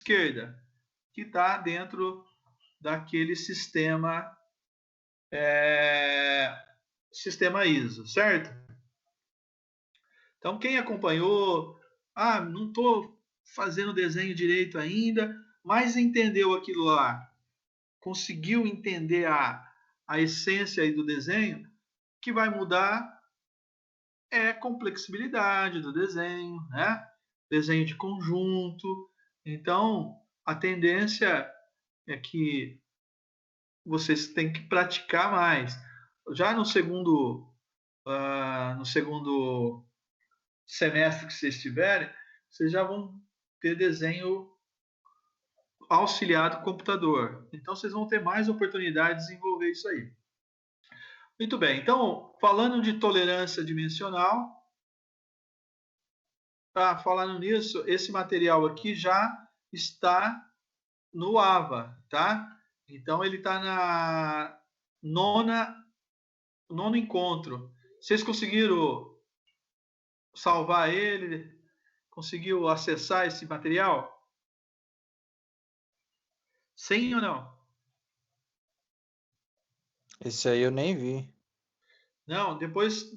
esquerda, que está dentro daquele sistema, sistema ISO, certo? Então, quem acompanhou, não estou fazendo desenho direito ainda, mas entendeu aquilo lá, conseguiu entender a essência aí do desenho, que vai mudar é a complexibilidade do desenho, né? Desenho de conjunto. Então, a tendência é que vocês têm que praticar mais. Já no segundo semestre que vocês tiverem, vocês já vão ter desenho auxiliado computador. Então, vocês vão ter mais oportunidades de desenvolver isso aí. Muito bem. Então, falando de tolerância dimensional, falando nisso, esse material aqui já está no AVA, tá? Então, ele está na nono encontro. Vocês conseguiram salvar ele? Conseguiu acessar esse material? Sim ou não? Esse aí eu nem vi. Não, depois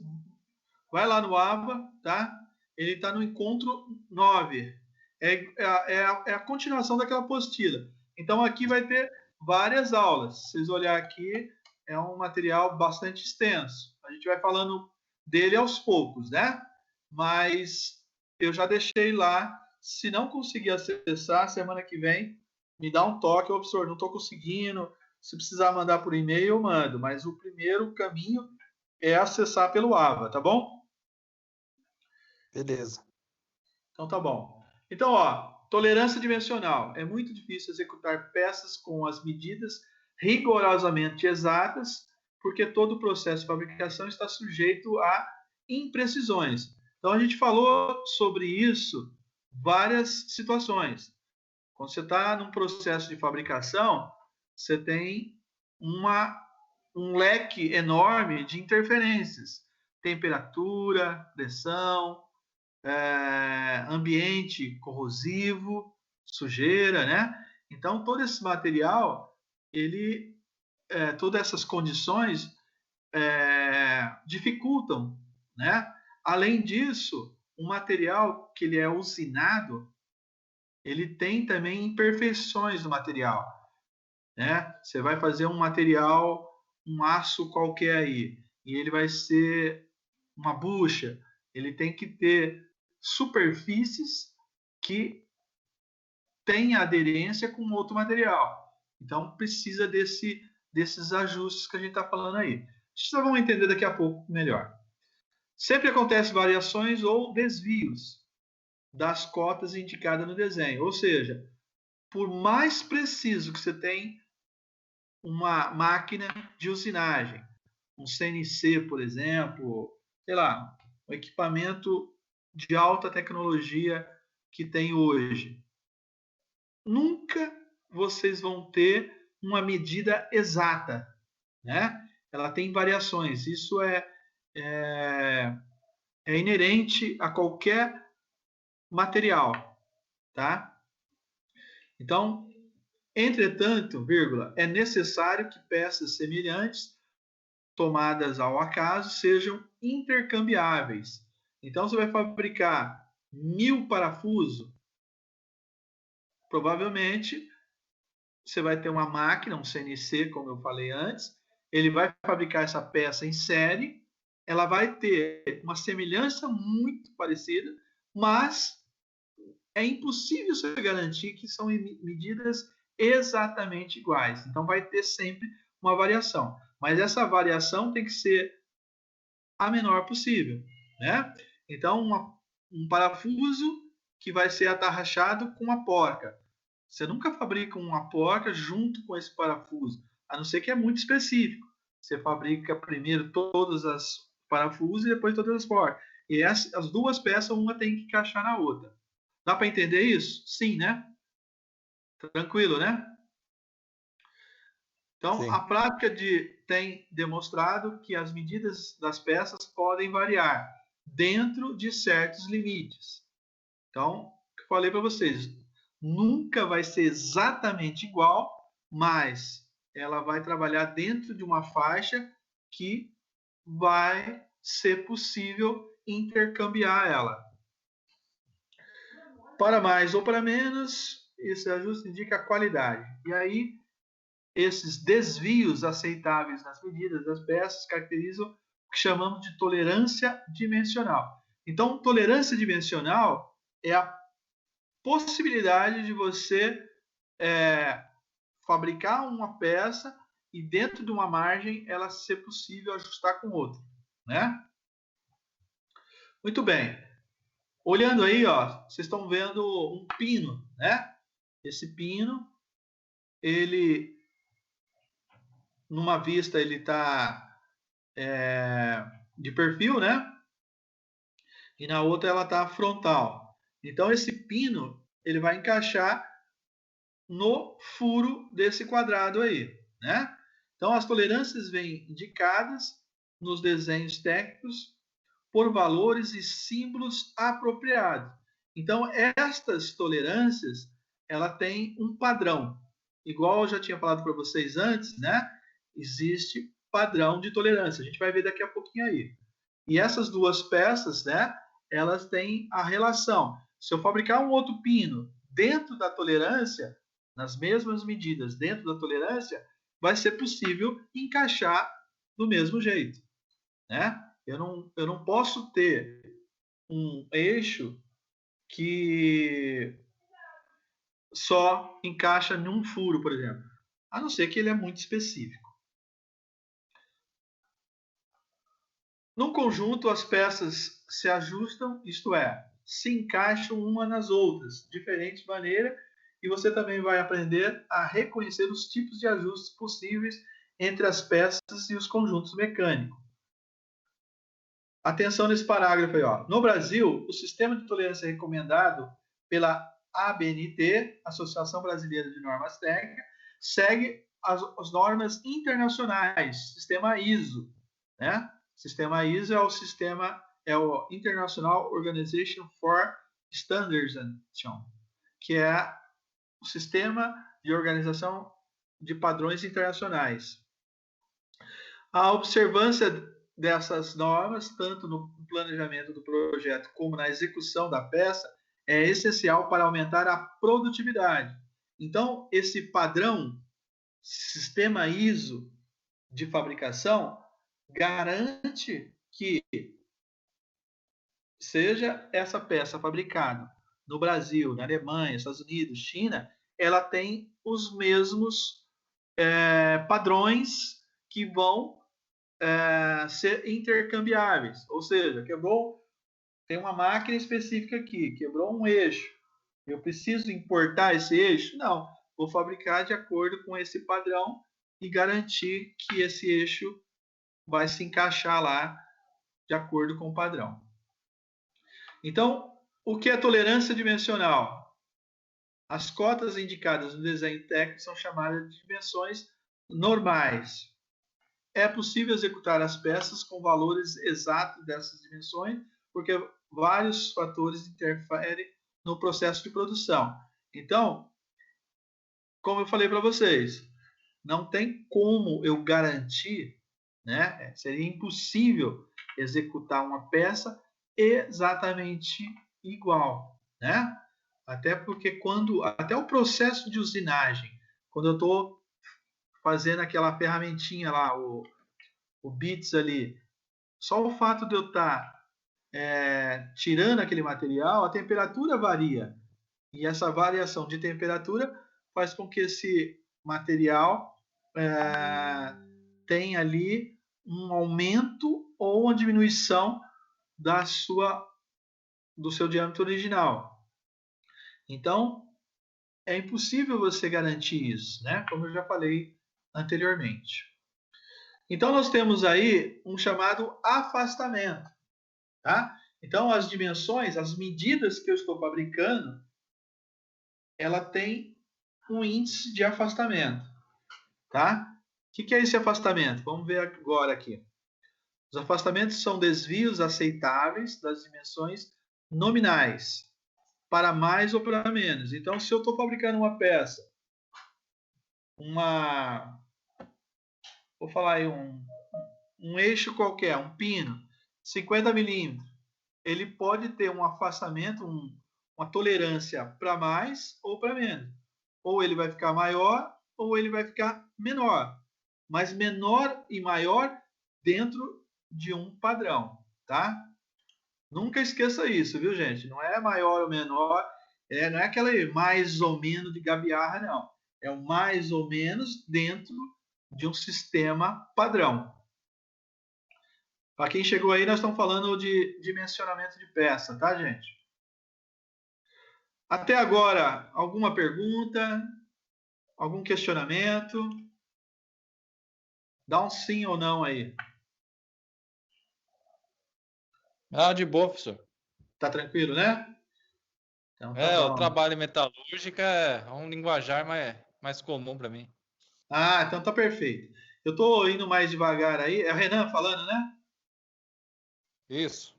vai lá no AVA, tá? Ele está no encontro 9. É a continuação daquela apostila. Então, aqui vai ter várias aulas. Se vocês olharem aqui, é um material bastante extenso. A gente vai falando dele aos poucos, né? Mas eu já deixei lá. Se não conseguir acessar, semana que vem, me dá um toque, professor, não estou conseguindo. Se precisar mandar por e-mail, eu mando. Mas o primeiro caminho é acessar pelo AVA, tá bom? Beleza. Então tá bom. Então, ó, tolerância dimensional. É muito difícil executar peças com as medidas rigorosamente exatas, porque todo o processo de fabricação está sujeito a imprecisões. Então a gente falou sobre isso várias situações. Quando você está num processo de fabricação, você tem um leque enorme de interferências. Temperatura, pressão, ambiente corrosivo, sujeira, né? Então, todo esse material, todas essas condições dificultam, né? Além disso, o material que ele é usinado, ele tem também imperfeições no material, né? Você vai fazer um material, um aço qualquer aí, e ele vai ser uma bucha, ele tem que ter superfícies que têm aderência com outro material. Então, precisa desses ajustes que a gente está falando aí. Vocês vão entender daqui a pouco melhor. Sempre acontecem variações ou desvios das cotas indicadas no desenho. Ou seja, por mais preciso que você tem uma máquina de usinagem, um CNC, por exemplo, sei lá, um equipamento de alta tecnologia que tem hoje. Nunca vocês vão ter uma medida exata, né? Ela tem variações. Isso é inerente a qualquer material, tá? Então, entretanto, vírgula, é necessário que peças semelhantes tomadas ao acaso sejam intercambiáveis. Então, você vai fabricar 1000 parafusos, provavelmente você vai ter uma máquina, um CNC, como eu falei antes, ele vai fabricar essa peça em série, ela vai ter uma semelhança muito parecida, mas é impossível você garantir que são medidas exatamente iguais. Então, vai ter sempre uma variação. Mas essa variação tem que ser a menor possível, né? Então, um parafuso que vai ser atarrachado com uma porca. Você nunca fabrica uma porca junto com esse parafuso, a não ser que é muito específico. Você fabrica primeiro todas as parafusos e depois todas as porcas. E as duas peças, uma tem que encaixar na outra. Dá para entender isso? Sim, né? Tranquilo, né? Então, Sim. a prática tem demonstrado que as medidas das peças podem variar dentro de certos limites. Então, eu falei para vocês, nunca vai ser exatamente igual, mas ela vai trabalhar dentro de uma faixa que vai ser possível intercambiar ela. Para mais ou para menos, esse ajuste indica a qualidade. E aí, esses desvios aceitáveis nas medidas das peças caracterizam o que chamamos de tolerância dimensional. Então, tolerância dimensional é a possibilidade de você fabricar uma peça e dentro de uma margem ela ser possível ajustar com outra, né? Muito bem. Olhando aí, ó, vocês estão vendo um pino, né? Esse pino, ele, numa vista, ele está de perfil, né? E na outra ela está frontal. Então esse pino, ele vai encaixar no furo desse quadrado aí, né? Então as tolerâncias vêm indicadas nos desenhos técnicos por valores e símbolos apropriados. Então estas tolerâncias, ela tem um padrão. Igual eu já tinha falado para vocês antes, né? Existe padrão de tolerância. A gente vai ver daqui a pouquinho aí. E essas duas peças, né? Elas têm a relação. Se eu fabricar um outro pino dentro da tolerância, nas mesmas medidas dentro da tolerância, vai ser possível encaixar do mesmo jeito, né? Eu não posso ter um eixo que só encaixa num furo, por exemplo, a não ser que ele é muito específico. Num conjunto, as peças se ajustam, isto é, se encaixam uma nas outras, de diferente maneira, e você também vai aprender a reconhecer os tipos de ajustes possíveis entre as peças e os conjuntos mecânicos. Atenção nesse parágrafo aí, ó. No Brasil, o sistema de tolerância recomendado pela ABNT, Associação Brasileira de Normas Técnicas, segue as normas internacionais, sistema ISO, né? Sistema ISO é o International Organization for Standardization, que é o sistema de organização de padrões internacionais. A observância dessas normas, tanto no planejamento do projeto como na execução da peça, é essencial para aumentar a produtividade. Então, esse padrão, sistema ISO de fabricação, garante que seja essa peça fabricada no Brasil, na Alemanha, Estados Unidos, China, ela tem os mesmos padrões que vão ser intercambiáveis. Ou seja, tem uma máquina específica aqui, quebrou um eixo. Eu preciso importar esse eixo? Não. Vou fabricar de acordo com esse padrão e garantir que esse eixo vai se encaixar lá de acordo com o padrão. Então, o que é tolerância dimensional? As cotas indicadas no desenho técnico são chamadas de dimensões normais. É possível executar as peças com valores exatos dessas dimensões, porque vários fatores interferem no processo de produção. Então, como eu falei para vocês, não tem como eu garantir, né? Seria impossível executar uma peça exatamente igual, né? Até porque até o processo de usinagem, quando eu estou fazendo aquela ferramentinha lá, o bits ali, só o fato de eu estar tirando aquele material, a temperatura varia. E essa variação de temperatura faz com que esse material tenha ali um aumento ou uma diminuição do seu diâmetro original. Então, é impossível você garantir isso, né? Como eu já falei anteriormente. Então, nós temos aí um chamado afastamento, tá? Então, as dimensões, as medidas que eu estou fabricando, ela tem um índice de afastamento, tá? O que é esse afastamento? Vamos ver agora aqui. Os afastamentos são desvios aceitáveis das dimensões nominais para mais ou para menos. Então, se eu estou fabricando uma peça, vou falar aí um eixo qualquer, um pino, 50 milímetros, ele pode ter um afastamento, uma tolerância para mais ou para menos. Ou ele vai ficar maior ou ele vai ficar menor. Mas menor e maior dentro de um padrão, tá? Nunca esqueça isso, viu, gente? Não é maior ou menor, não é aquela mais ou menos de gambiarra, não. É o mais ou menos dentro de um sistema padrão. Para quem chegou aí, nós estamos falando de dimensionamento de peça, tá, gente? Até agora, alguma pergunta? Algum questionamento? Dá um sim ou não aí. Ah, de boa, professor. Tá tranquilo, né? Então tá O bom. trabalho em metalúrgica é um linguajar mais comum para mim. Ah, então tá perfeito. Eu tô indo mais devagar aí. É o Renan falando, né? Isso.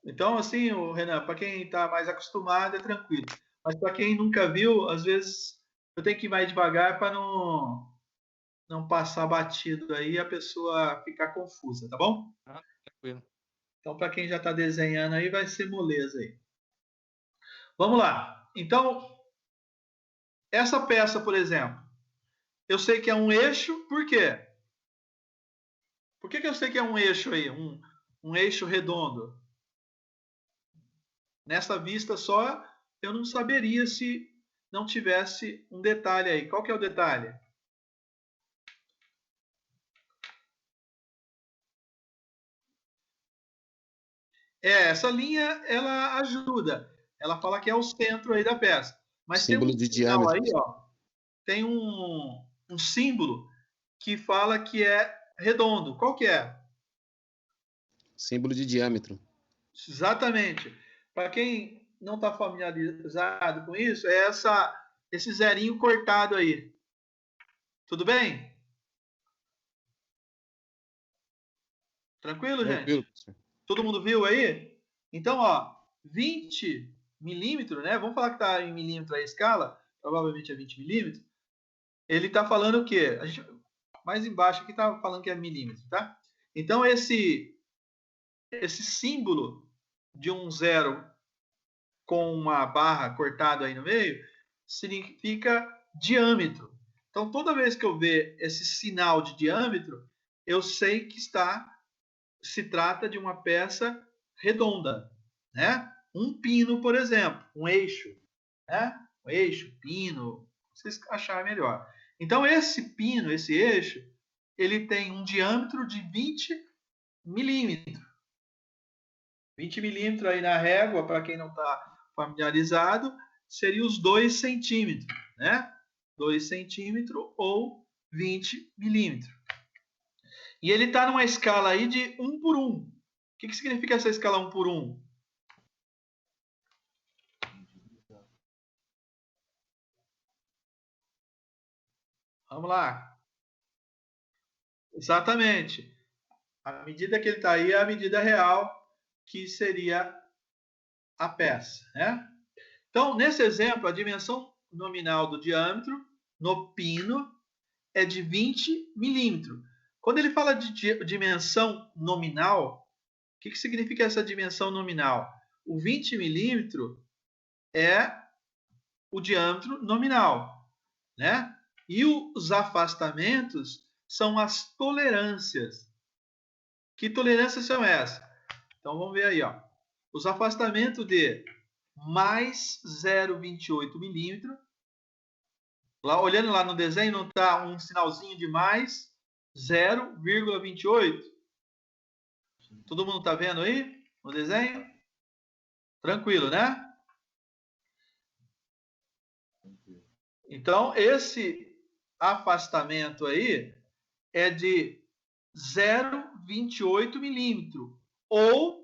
Então, assim, o Renan, para quem está mais acostumado, é tranquilo. Mas para quem nunca viu, às vezes eu tenho que ir mais devagar para não passar batido aí e a pessoa ficar confusa, tá bom? Ah, tranquilo. Então, para quem já está desenhando aí, vai ser moleza aí. Vamos lá. Então, essa peça, por exemplo, eu sei que é um eixo, por quê? Por que eu sei que é um eixo aí? Um eixo redondo? Nessa vista só, eu não saberia se não tivesse um detalhe aí. Qual que é o detalhe? Essa linha, ela ajuda. Ela fala que é o centro aí da peça. Mas tem Símbolo um de sinal diâmetro. aí, ó. Tem um símbolo que fala que é redondo. Qual que é? Símbolo de diâmetro. Exatamente. Para quem não está familiarizado com isso, é esse zerinho cortado aí. Tudo bem? Tranquilo, Tranquilo, gente? professor. Todo mundo viu aí? Então, ó, 20 milímetros, né? Vamos falar que está em milímetro a escala, provavelmente é 20 milímetros. Ele está falando o quê? Mais embaixo aqui está falando que é milímetro, tá? Então, esse símbolo de um zero com uma barra cortada aí no meio significa diâmetro. Então, toda vez que eu ver esse sinal de diâmetro, eu sei que se trata de uma peça redonda, né? Um pino, por exemplo, um eixo, né? Um eixo, pino, vocês acharem melhor. Então, esse pino, esse eixo, ele tem um diâmetro de 20 milímetros. 20 milímetros aí na régua, para quem não está familiarizado, seria os 2 centímetros, né? 2 centímetros ou 20 milímetros. E ele está numa escala aí de 1 por 1. O que significa essa escala 1 por 1? Vamos lá. Exatamente. A medida que ele está aí é a medida real, que seria a peça, né? Então, nesse exemplo, a dimensão nominal do diâmetro no pino é de 20 milímetros. Quando ele fala de dimensão nominal, o que significa essa dimensão nominal? O 20 milímetros é o diâmetro nominal, né? E os afastamentos são as tolerâncias. Que tolerâncias são essas? Então vamos ver aí, ó. Os afastamentos de mais 0,28 milímetros. Olhando lá no desenho, não está um sinalzinho de mais 0,28? Todo mundo está vendo aí no desenho? Tranquilo, né? Então, esse afastamento aí é de 0,28 milímetros ou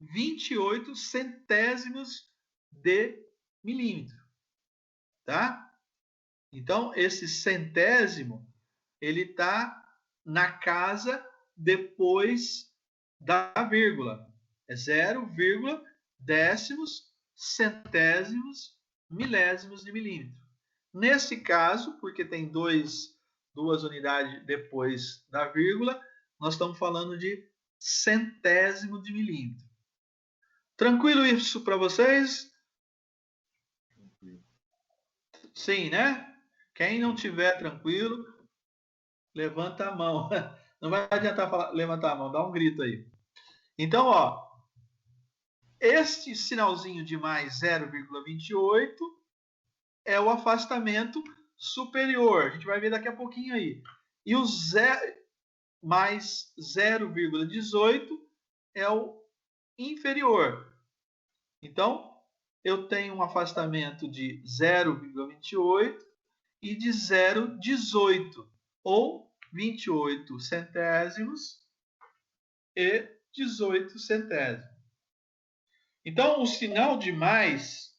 28 centésimos de milímetro, tá? Então, esse centésimo, ele está na casa depois da vírgula. É 0, décimos centésimos, milésimos de milímetro. Nesse caso, porque tem duas unidades depois da vírgula, nós estamos falando de centésimo de milímetro. Tranquilo isso para vocês? Sim, né? Quem não tiver tranquilo, levanta a mão. Não vai adiantar levantar a mão, dá um grito aí. Então, ó, este sinalzinho de mais 0,28 é o afastamento superior. A gente vai ver daqui a pouquinho aí. E o mais 0,18 é o inferior. Então, eu tenho um afastamento de 0,28 e de 0,18, ou 28 centésimos e 18 centésimos. Então, o sinal de mais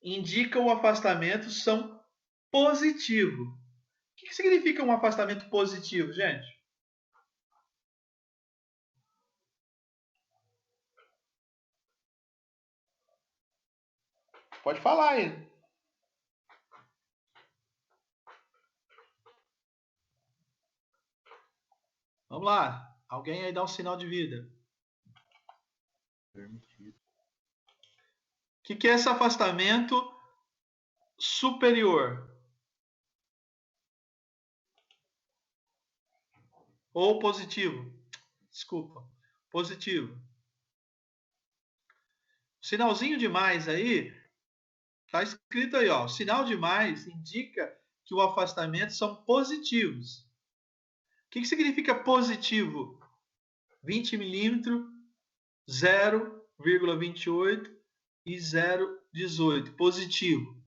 indica o afastamento são positivo. O que significa um afastamento positivo, gente? Pode falar aí. Vamos lá. Alguém aí dá um sinal de vida. Permitido. O que é esse afastamento superior? Ou positivo? Desculpa. Positivo. O sinalzinho de mais aí, está escrito aí, ó. O sinal de mais indica que o afastamento são positivos. O que significa positivo? 20 milímetros, 0,28 e 0,18. Positivo.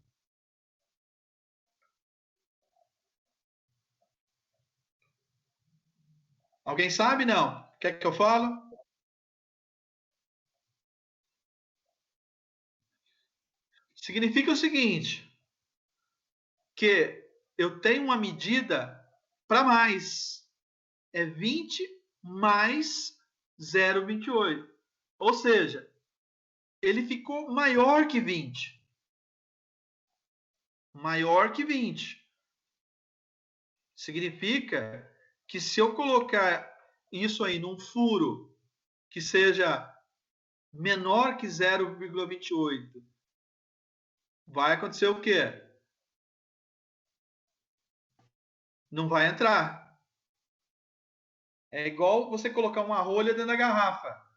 Alguém sabe? Não. Quer que eu fale? Significa o seguinte, que eu tenho uma medida para mais. É 20 mais 0,28. Ou seja, ele ficou maior que 20. Maior que 20. Significa que se eu colocar isso aí num furo que seja menor que 0,28, vai acontecer o quê? Não vai entrar. É igual você colocar uma rolha dentro da garrafa.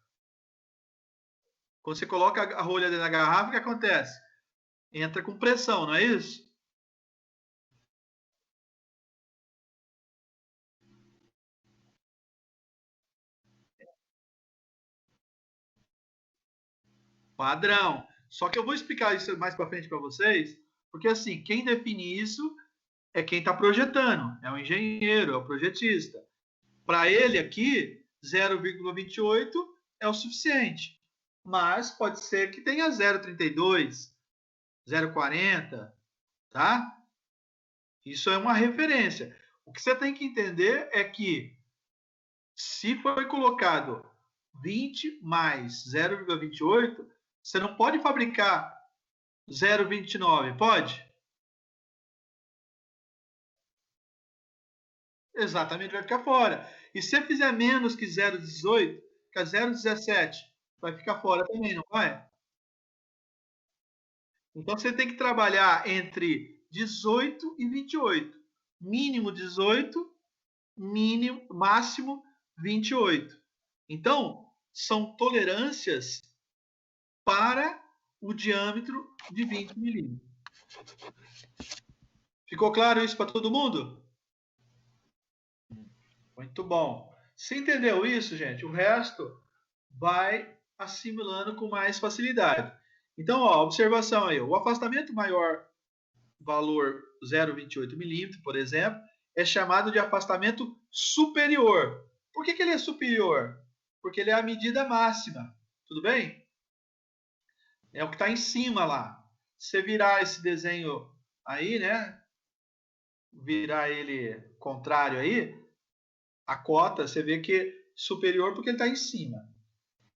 Quando você coloca a rolha dentro da garrafa, o que acontece? Entra com pressão, não é isso? Padrão. Só que eu vou explicar isso mais para frente para vocês, porque assim, quem define isso é quem está projetando, é o engenheiro, é o projetista. Para ele aqui, 0,28 é o suficiente, mas pode ser que tenha 0,32, 0,40, tá? Isso é uma referência. O que você tem que entender é que se foi colocado 20 mais 0,28, você não pode fabricar 0,29, pode? Exatamente, vai ficar fora. E se você fizer menos que 0,18, fica 0,17, vai ficar fora também, não vai? Então você tem que trabalhar entre 18 e 28. Mínimo 18, máximo 28. Então, são tolerâncias para o diâmetro de 20 milímetros. Ficou claro isso para todo mundo? Muito bom. Se entendeu isso, gente, o resto vai assimilando com mais facilidade. Então, ó, observação aí. O afastamento maior, valor 0,28 milímetros, por exemplo, é chamado de afastamento superior. Por que ele é superior? Porque ele é a medida máxima. Tudo bem? É o que está em cima lá. Se você virar esse desenho aí, né? Virar ele contrário aí, a cota, você vê que é superior porque ele está em cima.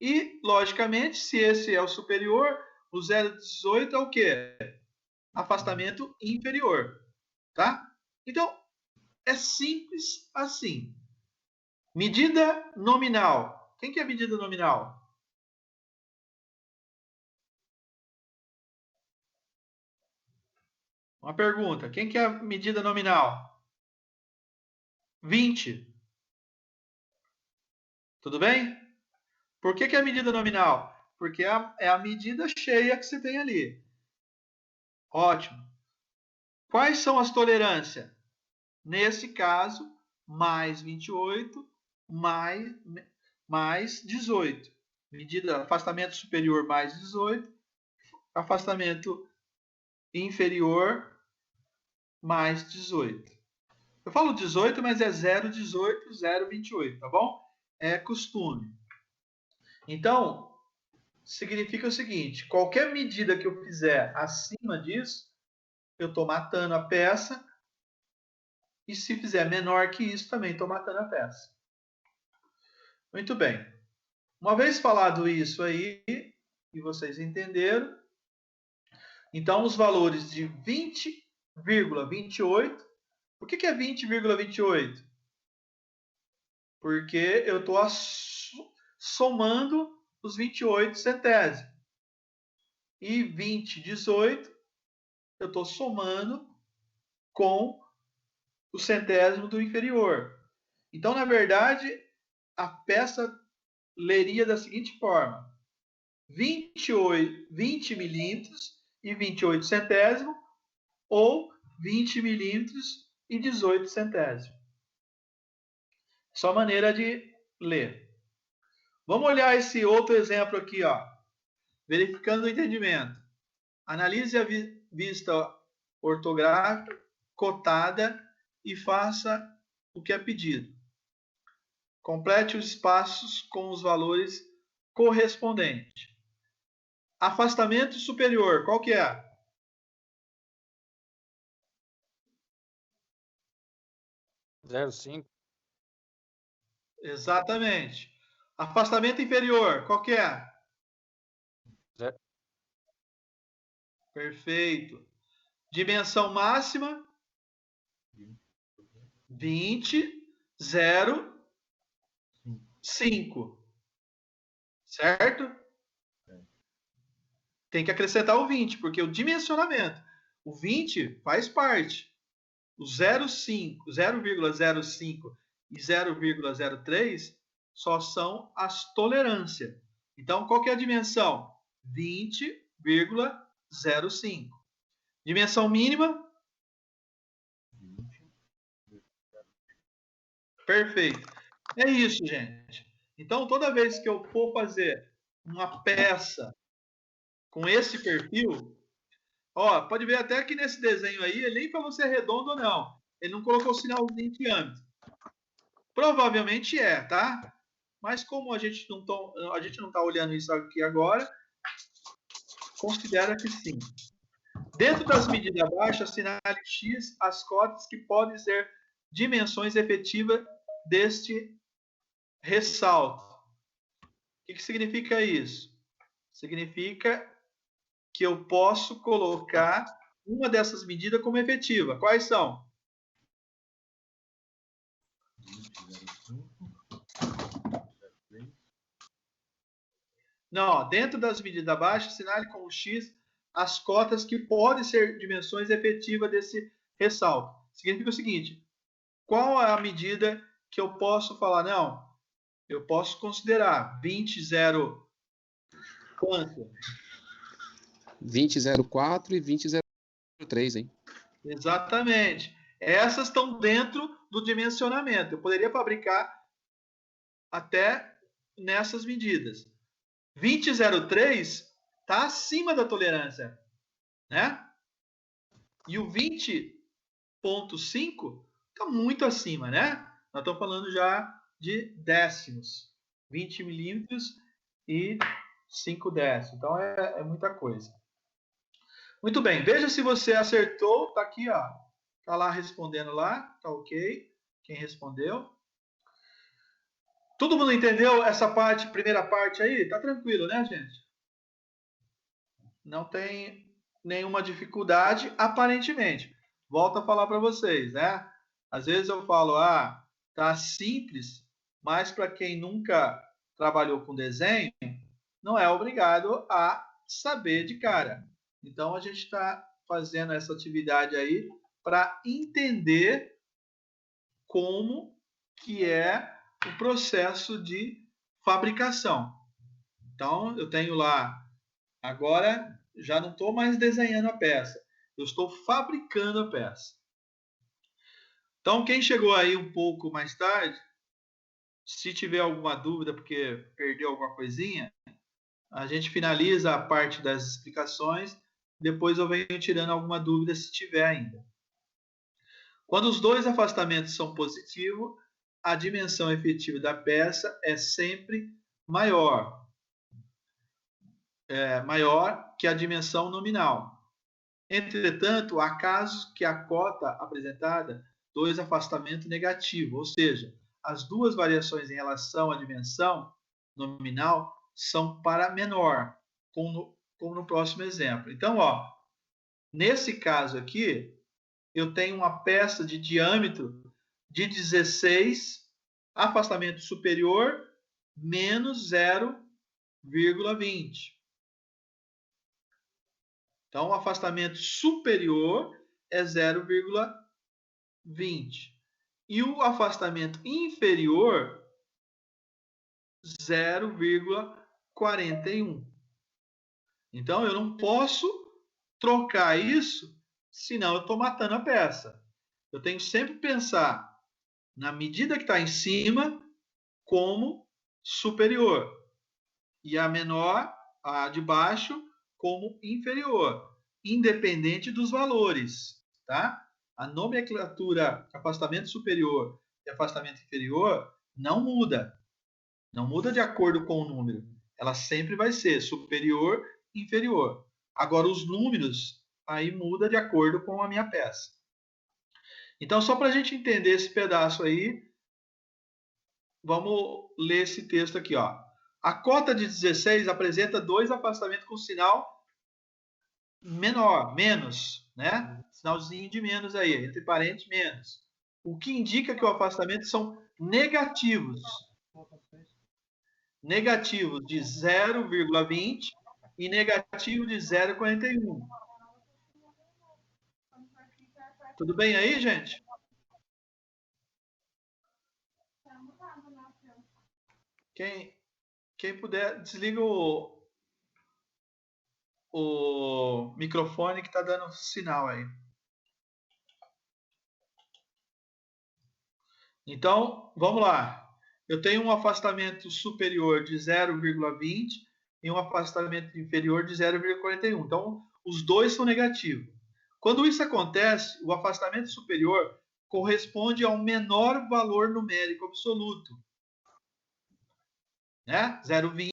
E, logicamente, se esse é o superior, o 0,18 é o quê? Afastamento inferior, tá? Então, é simples assim. Medida nominal. Quem que é a medida nominal? Uma pergunta. Quem que é a medida nominal? 20. Tudo bem? Por que é a medida nominal? Porque é a medida cheia que você tem ali. Ótimo. Quais são as tolerâncias? Nesse caso, mais 28 mais 18. Medida afastamento superior mais 18, afastamento inferior mais 18. Eu falo 18, mas é 0,18, 0,28, tá bom? É costume. Então, significa o seguinte, qualquer medida que eu fizer acima disso, eu estou matando a peça, e se fizer menor que isso, também estou matando a peça. Muito bem. Uma vez falado isso aí, e vocês entenderam, então os valores de 20,28, por que é 20,28? Porque eu estou somando os 28 centésimos. E 20,18, eu estou somando com o centésimo do inferior. Então, na verdade, a peça leria da seguinte forma: 20 milímetros e 28 centésimos, ou 20 milímetros e 18 centésimos. Só maneira de ler. Vamos olhar esse outro exemplo aqui, ó. Verificando o entendimento. Analise a vista ortográfica, cotada e faça o que é pedido. Complete os espaços com os valores correspondentes. Afastamento superior, qual que é? Zero cinco. Exatamente. Afastamento inferior, qual que é? Zero. Perfeito. Dimensão máxima? 20, 0, 5. Certo? Tem que acrescentar o 20, porque o dimensionamento. O 20 faz parte. O 0,05 e 0,03 só são as tolerâncias. Então, qual que é a dimensão? 20,05. Dimensão mínima? Perfeito. É isso, gente. Então, toda vez que eu for fazer uma peça com esse perfil, ó, pode ver até que nesse desenho aí, ele nem falou se é redondo ou não. Ele não colocou o sinalzinho de diâmetro. Provavelmente é, tá? Mas como a gente não está olhando isso aqui agora, considera que sim. Dentro das medidas abaixo, assinale X as cotas que podem ser dimensões efetivas deste ressalto. O que significa isso? Significa que eu posso colocar uma dessas medidas como efetiva. Quais são? Não, dentro das medidas abaixo, assinale com o X as cotas que podem ser dimensões efetivas desse ressalto. Significa o seguinte: qual é a medida que eu posso falar? Não, eu posso considerar 20,0 quanto? 20,04 e 20,03, hein? Exatamente. Essas estão dentro do dimensionamento. Eu poderia fabricar até nessas medidas. 20,03 está acima da tolerância, né? E o 20,5 está muito acima, né? Nós estamos falando já de décimos. 20 milímetros e 5 décimos. Então é muita coisa. Muito bem. Veja se você acertou. Está aqui, ó. Está lá respondendo lá. Tá ok. Quem respondeu? Todo mundo entendeu essa parte, primeira parte aí? Tá tranquilo, né, gente? não tem nenhuma dificuldade, aparentemente. Volto a falar para vocês, né? Às vezes eu falo, tá simples, mas para quem nunca trabalhou com desenho, não é obrigado a saber de cara. Então a gente está fazendo essa atividade aí para entender como que é o processo de fabricação. Então eu tenho lá, agora já não estou mais desenhando a peça, eu estou fabricando a peça. Então quem chegou aí um pouco mais tarde, se tiver alguma dúvida porque perdeu alguma coisinha, a gente finaliza a parte das explicações, depois eu venho tirando alguma dúvida se tiver ainda. Quando os dois afastamentos são positivos, a dimensão efetiva da peça é sempre maior que a dimensão nominal. Entretanto, há casos que a cota apresentada dois afastamentos negativo, ou seja, as duas variações em relação à dimensão nominal são para menor, como no próximo exemplo. Então, nesse caso aqui, eu tenho uma peça de diâmetro de 16, afastamento superior, menos 0,20. Então, o afastamento superior é 0,20. E o afastamento inferior, 0,41. Então, eu não posso trocar isso, senão eu estou matando a peça. Eu tenho que sempre pensar na medida que está em cima como superior. E a menor, a de baixo, como inferior, independente dos valores, tá? A nomenclatura afastamento superior e afastamento inferior não muda. Não muda de acordo com o número. Ela sempre vai ser superior e inferior. Agora, os números aí muda de acordo com a minha peça. Então, só para a gente entender esse pedaço aí, vamos ler esse texto aqui, ó. A cota de 16 apresenta dois afastamentos com sinal menor, menos, né? Sinalzinho de menos aí, entre parênteses, menos. O que indica que o afastamento são negativos. Negativo de 0,20 e negativo de 0,41. Tudo bem aí, gente? Quem puder, desliga o microfone que está dando sinal aí. Então, vamos lá. Eu tenho um afastamento superior de 0,20 e um afastamento inferior de 0,41. Então, os dois são negativos. Quando isso acontece, o afastamento superior corresponde ao menor valor numérico absoluto. Né? 0,20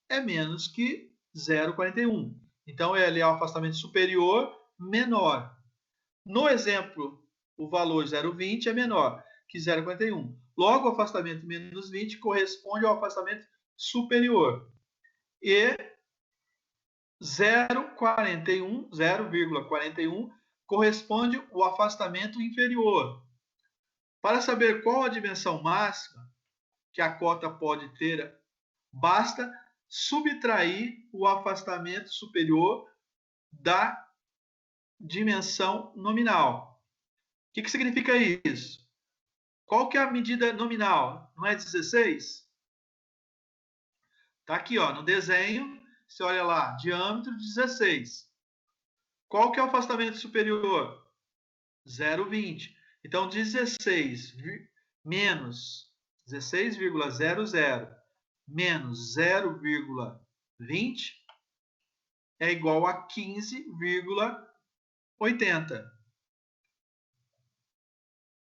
é menos que 0,41. Então, ele é o afastamento superior menor. No exemplo, o valor 0,20 é menor que 0,41. Logo, o afastamento menos 20 corresponde ao afastamento superior. E 0,41 corresponde ao afastamento inferior. Para saber qual a dimensão máxima que a cota pode ter, basta subtrair o afastamento superior da dimensão nominal. O que significa isso? Qual que é a medida nominal? Não é 16? Está aqui, no desenho, você olha lá, diâmetro 16. Qual que é o afastamento superior? 0,20. Então, 16 menos 16,00 menos 0,20 é igual a 15,80.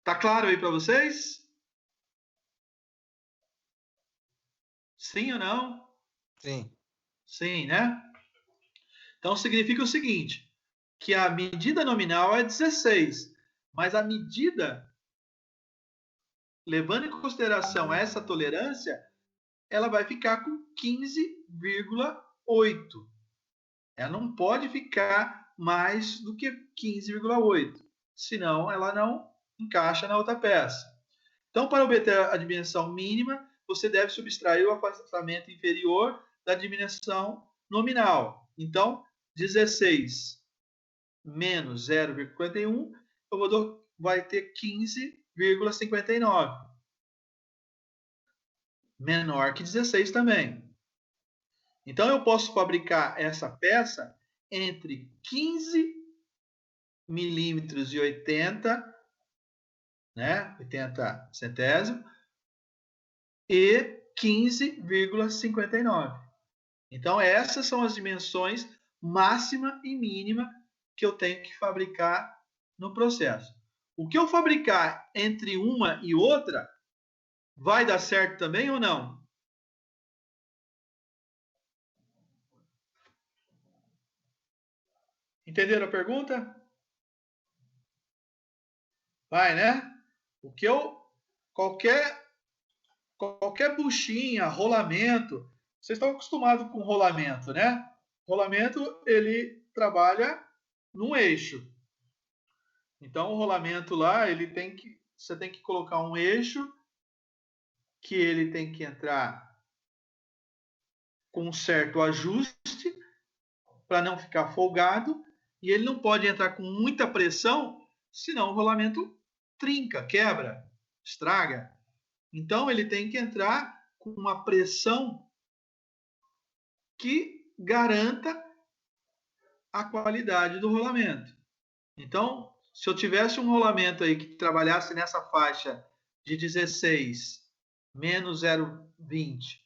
Tá claro aí para vocês? Sim ou não? Sim. Sim, né? Então significa o seguinte, que a medida nominal é 16, mas a medida, levando em consideração essa tolerância, ela vai ficar com 15,8. Ela não pode ficar mais do que 15,8, senão ela não encaixa na outra peça. Então, para obter a dimensão mínima, você deve subtrair o afastamento inferior da dimensão nominal. Então, 16 menos 0,51, vai ter 15,59. Menor que 16 também. Então, eu posso fabricar essa peça entre 15 milímetros e 80, né, 80 centésimos, e 15,59. Então, essas são as dimensões máxima e mínima que eu tenho que fabricar no processo. O que eu fabricar entre uma e outra vai dar certo também ou não? Entenderam a pergunta? Vai, né? O que eu qualquer buchinha, rolamento, vocês estão acostumados com rolamento, né? Rolamento ele trabalha num eixo. Então o rolamento lá, você tem que colocar um eixo que ele tem que entrar com um certo ajuste para não ficar folgado e ele não pode entrar com muita pressão, senão o rolamento trinca, quebra, estraga. Então ele tem que entrar com uma pressão que garanta a qualidade do rolamento. Então, se eu tivesse um rolamento aí que trabalhasse nessa faixa de 16 menos 0,20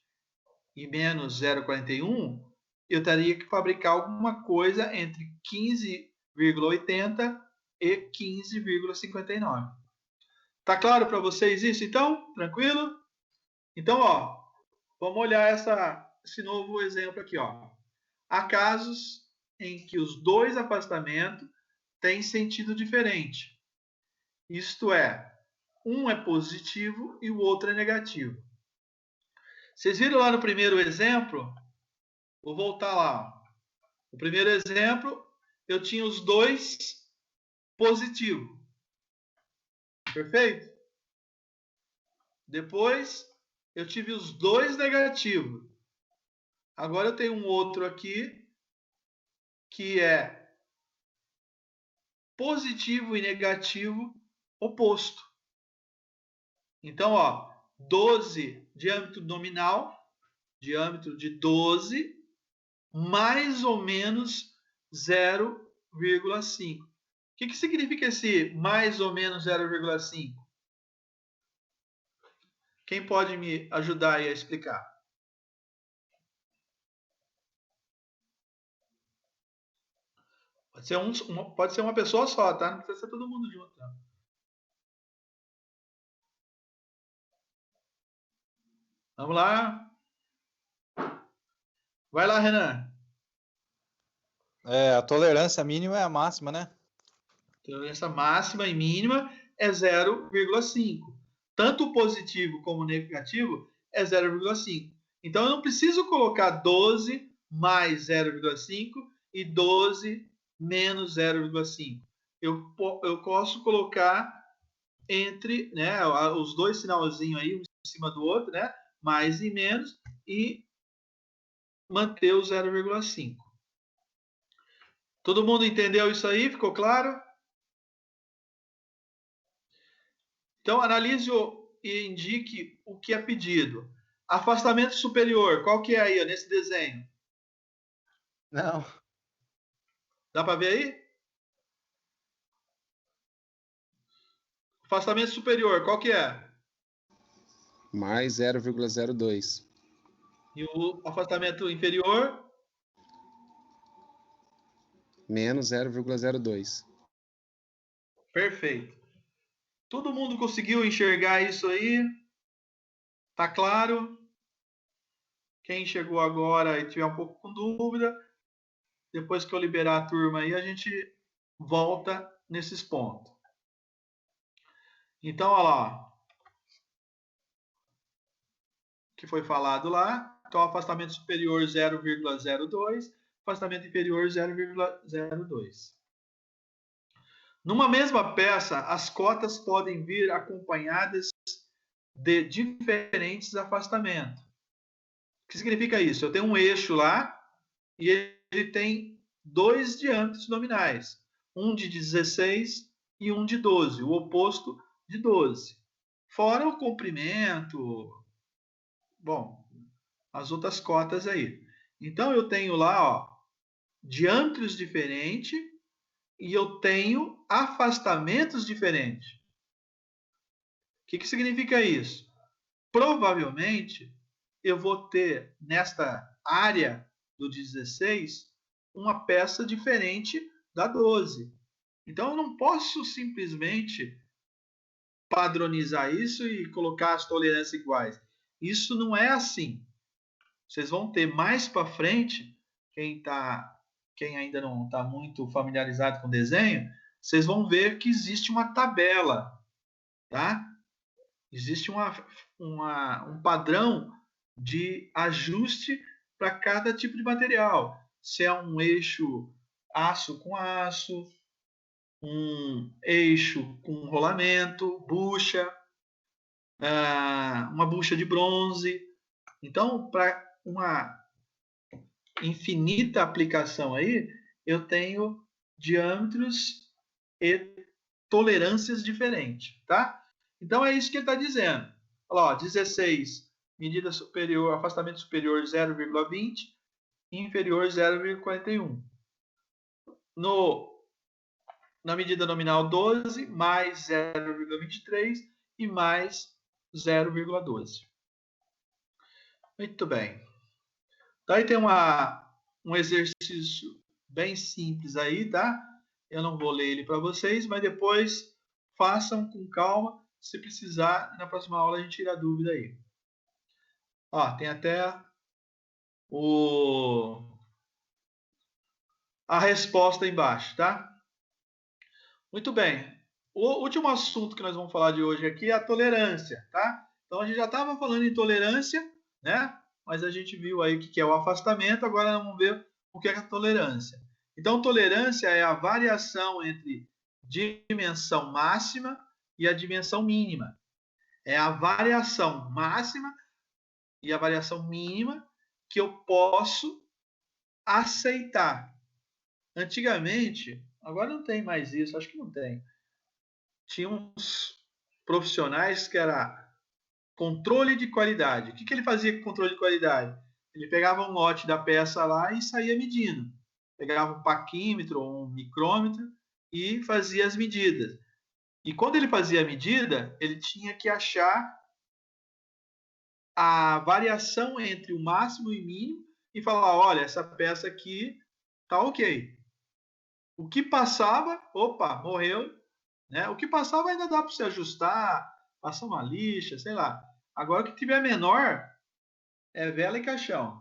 e menos 0,41, eu teria que fabricar alguma coisa entre 15,80 e 15,59. Tá claro para vocês isso, então? Tranquilo? Então, ó, vamos olhar esse novo exemplo aqui, ó. Há casos em que os dois afastamentos têm sentido diferente. Isto é, um é positivo e o outro é negativo. Vocês viram lá no primeiro exemplo? Vou voltar lá. O primeiro exemplo, eu tinha os dois positivos. Perfeito? Depois, eu tive os dois negativos. Agora eu tenho um outro aqui que é positivo e negativo oposto. Então, ó, 12 diâmetro nominal, diâmetro de 12, mais ou menos 0,5. O que significa esse mais ou menos 0,5? Quem pode me ajudar aí a explicar? Pode ser uma pessoa só, tá? Não precisa ser todo mundo junto. Tá? Vamos lá. Vai lá, Renan. A tolerância mínima é a máxima, né? Tolerância máxima e mínima é 0,5. Tanto o positivo como o negativo é 0,5. Então, eu não preciso colocar 12 mais 0,5 e 12 menos 0,5. Eu posso colocar entre, né, os dois sinalzinhos aí, um em cima do outro, né, mais e menos, e manter o 0,5. Todo mundo entendeu isso aí? Ficou claro? Então, analise e indique o que é pedido. Afastamento superior, qual que é aí, ó, nesse desenho? Não. Dá para ver aí? Afastamento superior, qual que é? Mais 0,02. E o afastamento inferior? Menos 0,02. Perfeito. Todo mundo conseguiu enxergar isso aí? Tá claro? Quem chegou agora e tiver um pouco com dúvida, depois que eu liberar a turma aí, a gente volta nesses pontos. Então, olha lá. Que foi falado lá. Então, afastamento superior 0,02, afastamento inferior 0,02. Numa mesma peça, as cotas podem vir acompanhadas de diferentes afastamentos. O que significa isso? Eu tenho um eixo lá e ele tem dois diâmetros nominais, um de 16 e um de 12, o oposto de 12. Fora o comprimento, bom, as outras cotas aí. Então eu tenho lá, ó, diâmetros diferentes e eu tenho afastamentos diferentes. O que significa isso? Provavelmente eu vou ter nesta área do 16 uma peça diferente da 12. Então eu não posso simplesmente padronizar isso e colocar as tolerâncias iguais. Isso não é assim. Vocês vão ter mais para frente, quem ainda não está muito familiarizado com desenho, vocês vão ver que existe uma tabela, tá? Existe um padrão de ajuste para cada tipo de material. Se é um eixo aço com aço, um eixo com rolamento, bucha, uma bucha de bronze. Então, para uma infinita aplicação aí, eu tenho diâmetros e tolerâncias diferentes, tá? Então é isso que ele está dizendo. Olha lá, ó, 16, medida superior, afastamento superior 0,20, inferior 0,41. Na medida nominal 12, mais 0,23 e mais 0,12. Muito bem. Daí tem um exercício bem simples aí, tá? Eu não vou ler ele para vocês, mas depois façam com calma. Se precisar, na próxima aula a gente tira a dúvida aí. Ó, tem até a resposta embaixo, tá? Muito bem. O último assunto que nós vamos falar de hoje aqui é a tolerância, tá? Então a gente já estava falando em tolerância, né? Mas a gente viu aí o que é o afastamento, agora vamos ver o que é a tolerância. Então, tolerância é a variação entre dimensão máxima e a dimensão mínima. É a variação máxima e a variação mínima que eu posso aceitar. Antigamente, agora não tem mais isso, acho que não tem. Tinha uns profissionais que era controle de qualidade. O que ele fazia com controle de qualidade? Ele pegava um lote da peça lá e saía medindo. Pegava um paquímetro ou um micrômetro e fazia as medidas. E quando ele fazia a medida, ele tinha que achar a variação entre o máximo e o mínimo e falar, olha, essa peça aqui tá ok. O que passava, opa, morreu, né? O que passava ainda dá para se ajustar, passar uma lixa, sei lá. Agora o que tiver menor é vela e caixão,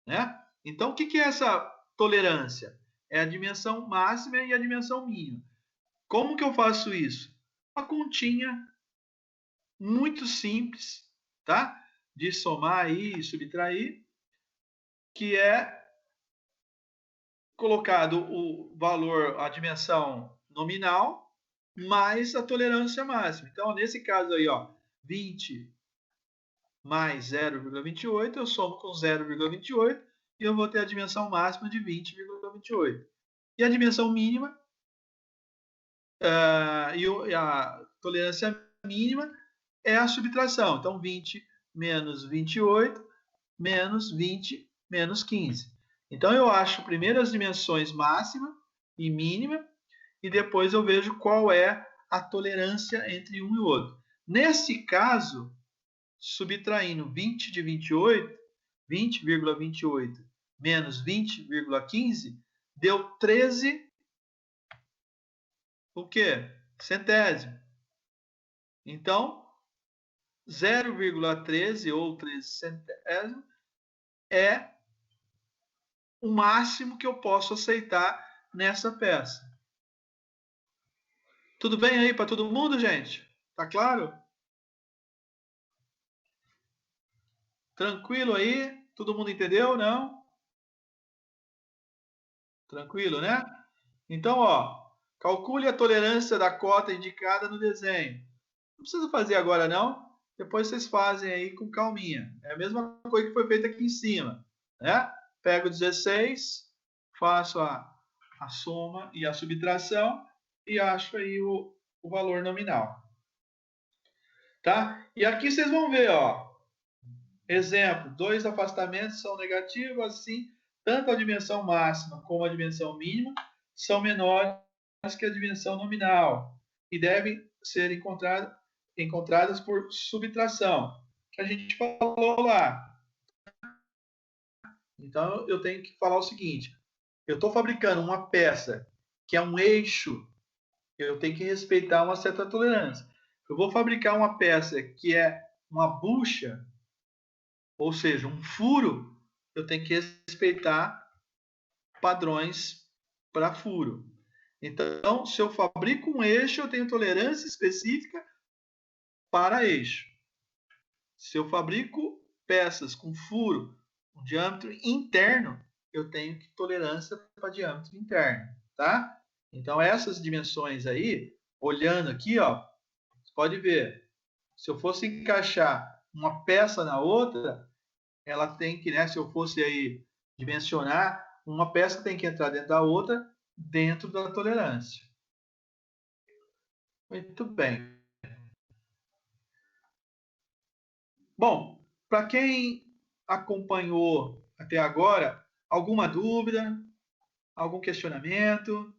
né? Então o que é essa tolerância? É a dimensão máxima e a dimensão mínima. Como que eu faço isso? Uma continha muito simples, tá? De somar e subtrair, que é colocado o valor, a dimensão nominal, mais a tolerância máxima. Então, nesse caso aí, ó, 20 mais 0,28, eu somo com 0,28 e eu vou ter a dimensão máxima de 20,28. E a dimensão mínima e a tolerância mínima é a subtração. Então, 20 menos 28 menos 20 menos 15. Então, eu acho primeiro as dimensões máxima e mínima e depois eu vejo qual é a tolerância entre um e o outro. Nesse caso, subtraindo 20 de 28, 20,28 menos 20,15, deu 13, o quê? Centésimo. Então, 0,13 ou 13 centésimo é o máximo que eu posso aceitar nessa peça. Tudo bem aí para todo mundo, gente? Tá claro? Tranquilo aí? Todo mundo entendeu, não? Tranquilo, né? Então, ó, calcule a tolerância da cota indicada no desenho. Não precisa fazer agora, não. Depois vocês fazem aí com calminha. É a mesma coisa que foi feita aqui em cima, né? Pego 16, faço a soma e a subtração e acho aí o valor nominal. Tá? E aqui vocês vão ver, ó. Exemplo, 2 afastamentos são negativos, assim, tanto a dimensão máxima como a dimensão mínima são menores que a dimensão nominal e devem ser encontradas por subtração, que a gente falou lá. Então, eu tenho que falar o seguinte, eu estou fabricando uma peça que é um eixo, eu tenho que respeitar uma certa tolerância. Eu vou fabricar uma peça que é uma bucha, ou seja, um furo, eu tenho que respeitar padrões para furo. Então, se eu fabrico um eixo, eu tenho tolerância específica para eixo. Se eu fabrico peças com furo, com diâmetro interno, eu tenho tolerância para diâmetro interno, tá? Então, essas dimensões aí, olhando aqui, ó, você pode ver, se eu fosse encaixar uma peça na outra, ela tem que, né, se eu fosse aí dimensionar, uma peça tem que entrar dentro da outra, dentro da tolerância. Muito bem. Bom, para quem acompanhou até agora, alguma dúvida, algum questionamento?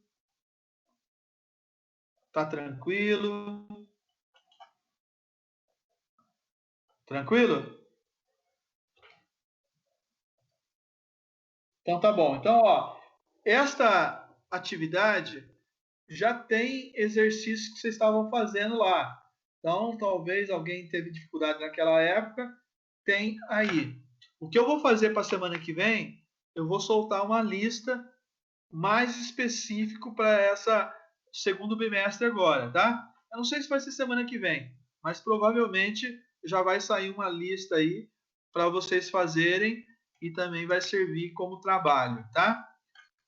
Tá tranquilo? Tranquilo? Então tá bom. Então, ó, esta atividade já tem exercícios que vocês estavam fazendo lá. Então, talvez alguém teve dificuldade naquela época, tem aí. O que eu vou fazer para a semana que vem, eu vou soltar uma lista mais específico para essa segundo bimestre agora, tá? Eu não sei se vai ser semana que vem, mas provavelmente já vai sair uma lista aí para vocês fazerem e também vai servir como trabalho, tá?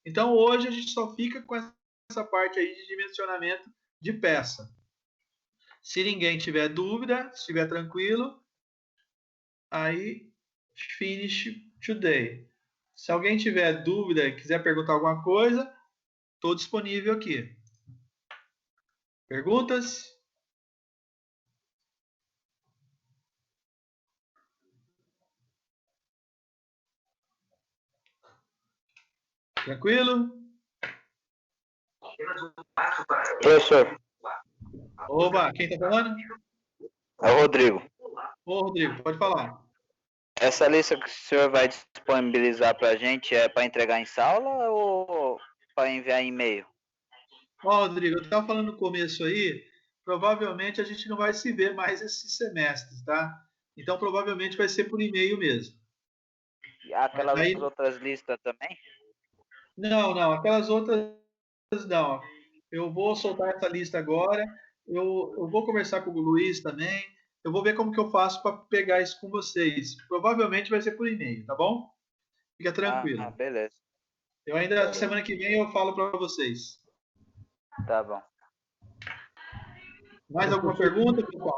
Então hoje a gente só fica com essa parte aí de dimensionamento de peça. Se ninguém tiver dúvida, se estiver tranquilo, aí finish today. Se alguém tiver dúvida e quiser perguntar alguma coisa, estou disponível aqui. Perguntas? Tranquilo? Professor, Oba, quem está falando? é o Rodrigo. Ô, Rodrigo, pode falar. Essa lista que o senhor vai disponibilizar para a gente é para entregar em sala ou para enviar em e-mail? Ó, Rodrigo, eu estava falando no começo aí, provavelmente a gente não vai se ver mais esses semestres, tá? Então, provavelmente vai ser por e-mail mesmo. E aquelas Aí, outras listas também? não, aquelas outras não. Eu vou soltar essa lista agora, eu vou conversar com o Luiz também, eu vou ver como que eu faço para pegar isso com vocês. Provavelmente vai ser por e-mail, tá bom? Fica tranquilo. Beleza. Eu ainda, semana que vem, eu falo para vocês. Tá bom. Mais alguma pergunta, pessoal?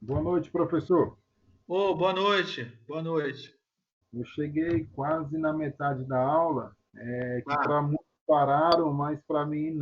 Boa noite, professor. Ô, boa noite. Boa noite. Eu cheguei quase na metade da aula, que Ah. para muitos pararam, mas para mim